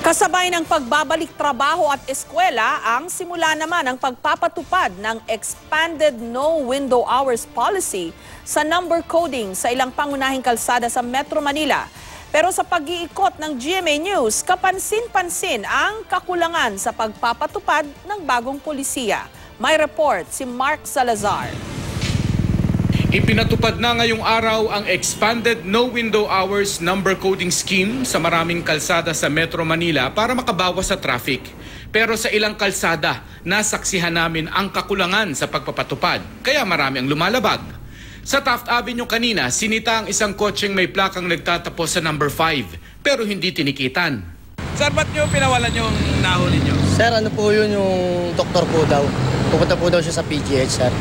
Kasabay ng pagbabalik trabaho at eskwela, ang simula naman ang pagpapatupad ng Expanded No Window Hours Policy sa number coding sa ilang pangunahing kalsada sa Metro Manila. Pero sa pag-iikot ng GMA News, kapansin-pansin ang kakulangan sa pagpapatupad ng bagong polisiya. May report si Mark Salazar. Ipinatupad na ngayong araw ang Expanded No Window Hours Number Coding Scheme sa maraming kalsada sa Metro Manila para makabawas sa traffic. Pero sa ilang kalsada, nasaksihan namin ang kakulangan sa pagpapatupad, kaya marami ang lumalabag. Sa Taft Avenue kanina, sinita ang isang kotseng may plakang nagtatapos sa number 5, pero hindi tinikitan. Sir, ba't nyo pinawalan yung nahuli nyo? Sir, ano po yun yung doktor po daw? Pupunta po daw siya sa PGH, sir.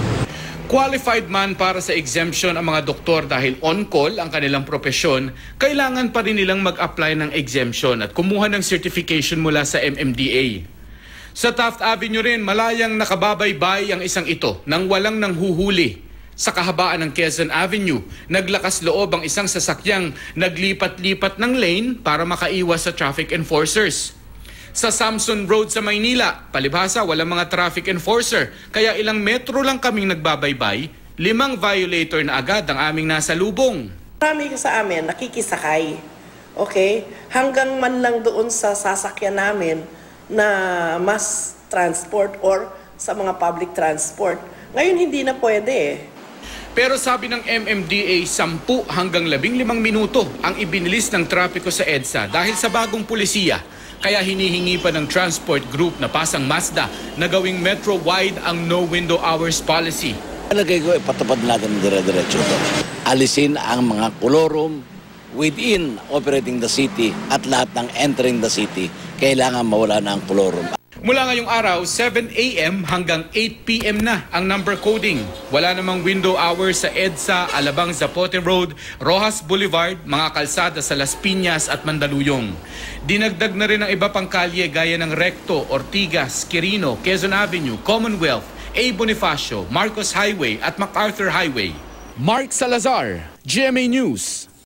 Qualified man para sa exemption ang mga doktor dahil on-call ang kanilang propesyon, kailangan pa rin nilang mag-apply ng exemption at kumuha ng certification mula sa MMDA. Sa Taft Avenue rin, malayang nakababaybay ang isang ito nang walang nanghuhuli. Sa kahabaan ng Quezon Avenue, naglakas loob ang isang sasakyang naglipat-lipat ng lane para makaiwas sa traffic enforcers. Sa Samson Road sa Maynila, palibhasa walang mga traffic enforcer, kaya ilang metro lang kaming nagbabaybay, 5 violator na agad ang aming nasa lubong. Marami sa amin nakikisakay, okay? Hanggang man lang doon sa sasakyan namin na mass transport or sa mga public transport. Ngayon hindi na pwede eh. Pero sabi ng MMDA, 10 hanggang 15 minuto ang ibinilis ng trapiko sa EDSA dahil sa bagong pulisiya. Kaya hinihingi pa ng transport group na Pasang Mazda na gawing metro-wide ang no window hours policy. Palagay ko, ipatupad natin dire-diretso ito. Alisin ang mga kolorum within operating the city at lahat ng entering the city. Kailangan mawala na ang kolorum. Mula ngayong araw, 7 a.m. hanggang 8 p.m. na ang number coding. Wala namang window hours sa EDSA, Alabang Zapote Road, Rojas Boulevard, mga kalsada sa Las Piñas at Mandaluyong. Dinagdag na rin ang iba pang kalye gaya ng Recto, Ortigas, Quirino, Quezon Avenue, Commonwealth, A. Bonifacio, Marcos Highway at MacArthur Highway. Mark Salazar, GMA News.